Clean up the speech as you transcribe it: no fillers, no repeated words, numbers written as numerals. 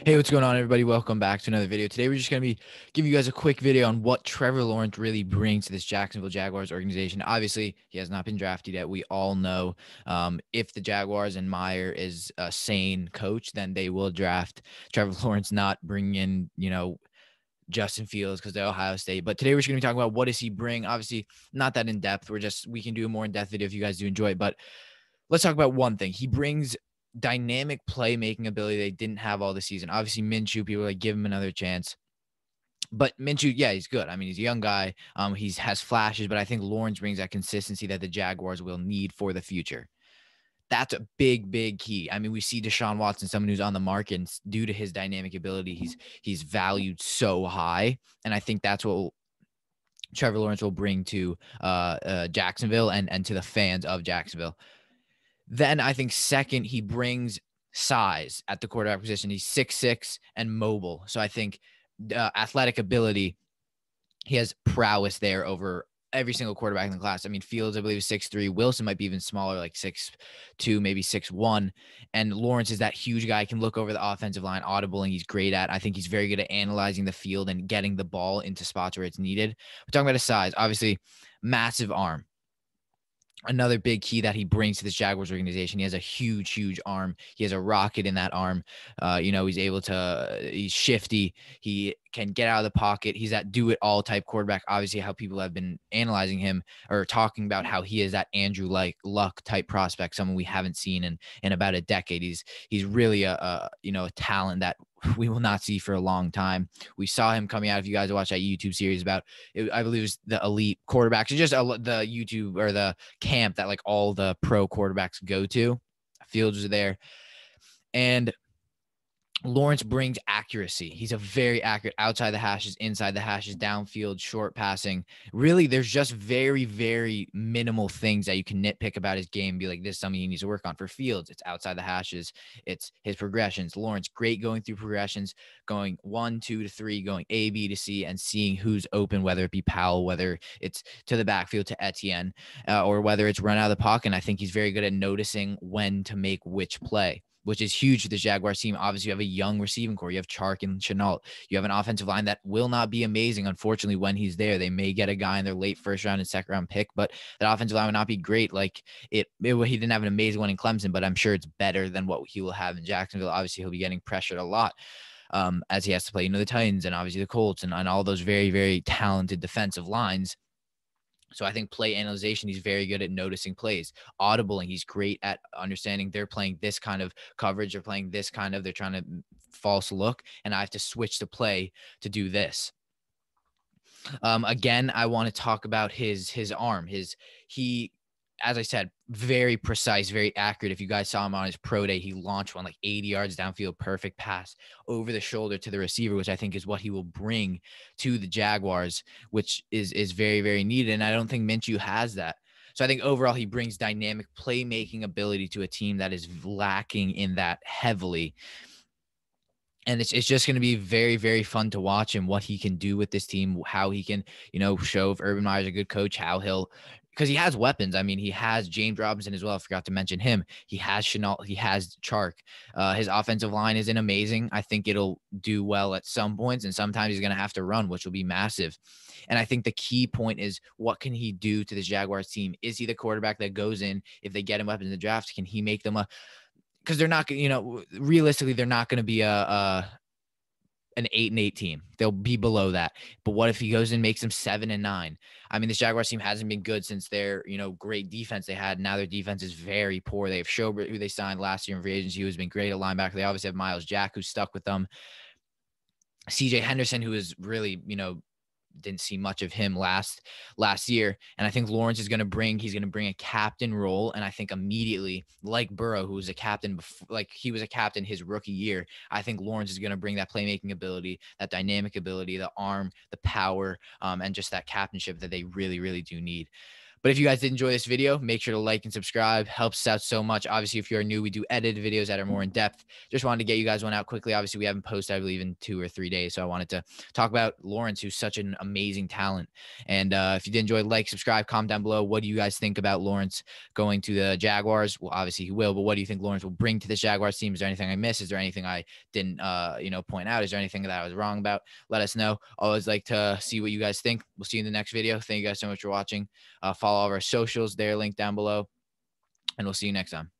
Hey, what's going on, everybody? Welcome back to another video. Today, we're just going to be giving you guys a quick video on what Trevor Lawrence really brings to this Jacksonville Jaguars organization. Obviously, he has not been drafted yet. We all know if the Jaguars and Meyer is a sane coach, then they will draft Trevor Lawrence, not bring in, Justin Fields because they're Ohio State. But today, we're just going to be talking about what does he bring. Obviously, not that in depth. We can do a more in depth video if you guys do enjoy it. But let's talk about one thing. He brings dynamic playmaking ability they didn't have all the season. Obviously, Minshew, people are like, give him another chance. But Minshew, yeah, he's good. I mean, he's a young guy. He has flashes, but I think Lawrence brings that consistency that the Jaguars will need for the future. That's a big, big key. I mean, we see Deshaun Watson, someone who's on the market, and due to his dynamic ability, he's valued so high, and I think that's what Trevor Lawrence will bring to Jacksonville and to the fans of Jacksonville. Then I think second, he brings size at the quarterback position. He's 6'6" and mobile. So I think athletic ability, he has prowess there over every single quarterback in the class. I mean, Fields, I believe, is 6'3". Wilson might be even smaller, like 6'2", maybe 6'1". And Lawrence is that huge guy, can look over the offensive line, audibling he's great at. I think he's very good at analyzing the field and getting the ball into spots where it's needed. We're talking about his size. Obviously, massive arm. Another big key that he brings to this Jaguars organization. He has a huge, huge arm. He has a rocket in that arm. He's able to, he's shifty. He can get out of the pocket. He's that do-it-all type quarterback. Obviously, how people have been analyzing him or talking about how he is that Andrew Luck type prospect, someone we haven't seen in about a decade. He's really a talent that we will not see for a long time. We saw him coming out. If you guys watch that YouTube series about, I believe it was the elite quarterbacks, it's just the YouTube or the camp that like all the pro quarterbacks go to. Fields was there. And Lawrence brings accuracy. He's a very accurate outside the hashes, inside the hashes, downfield, short passing. Really, there's just very, very minimal things that you can nitpick about his game. Be like, this is something he needs to work on. For Fields, it's outside the hashes. It's his progressions. Lawrence, great going through progressions, going 1, 2 to 3, going A, B to C, and seeing who's open, whether it be Powell, whether it's to the backfield to Etienne, or whether it's run out of the pocket. And I think he's very good at noticing when to make which play, which is huge for the Jaguars team. Obviously, you have a young receiving core. You have Chark and Chenault. You have an offensive line that will not be amazing, unfortunately, when he's there. They may get a guy in their late first round and second round pick, but that offensive line would not be great. Like he didn't have an amazing one in Clemson, but I'm sure it's better than what he will have in Jacksonville. Obviously, he'll be getting pressured a lot as he has to play, the Titans and obviously the Colts and all those very, very talented defensive lines. So I think play analyzation, he's very good at noticing plays. Audibling, he's great at understanding they're playing this kind of coverage, they're playing this kind of, they're trying to false look, and I have to switch the play to do this. Again, I want to talk about his arm. As I said, very precise, very accurate. If you guys saw him on his pro day, he launched one like 80 yards downfield, perfect pass over the shoulder to the receiver, which I think is what he will bring to the Jaguars, which is very, very needed. And I don't think Minshew has that. So I think overall he brings dynamic playmaking ability to a team that is lacking in that heavily. And it's just going to be very, very fun to watch him, what he can do with this team, how he can, show if Urban Meyer's a good coach, how he'll, because he has weapons. I mean, he has James Robinson as well. I forgot to mention him. He has Chenault. He has Chark. His offensive line isn't amazing. I think it'll do well at some points, and sometimes he's going to have to run, which will be massive. And I think the key point is, what can he do to the Jaguars team? Is he the quarterback that goes in, if they get him weapons in the draft, can he make them because they're not, realistically, they're not going to be an 8-8 team. They'll be below that. But what if he goes and makes them 7-9? I mean, this Jaguars team hasn't been good since their, great defense they had. Now their defense is very poor. They have Schobert, who they signed last year in free agency, who's been great at linebacker. They obviously have Miles Jack, who's stuck with them. CJ Henderson, who is really, didn't see much of him last year. And I think Lawrence he's going to bring a captain role. And I think immediately, like Burrow, who was a captain before, like he was a captain his rookie year, I think Lawrence is going to bring that playmaking ability, that dynamic ability, the arm, the power, and just that captainship that they really, really do need. But if you guys did enjoy this video, make sure to like and subscribe. Helps us out so much. Obviously, if you're new, we do edited videos that are more in depth. Just wanted to get you guys one out quickly. Obviously, we haven't posted, I believe, in 2 or 3 days. So I wanted to talk about Lawrence, who's such an amazing talent. And if you did enjoy, like, subscribe, comment down below. What do you guys think about Lawrence going to the Jaguars? Well, obviously he will, but what do you think Lawrence will bring to this Jaguars team? Is there anything I missed? Is there anything I didn't, point out? Is there anything that I was wrong about? Let us know. Always like to see what you guys think. We'll see you in the next video. Thank you guys so much for watching. Follow all of our socials. They're linked down below, and we'll see you next time.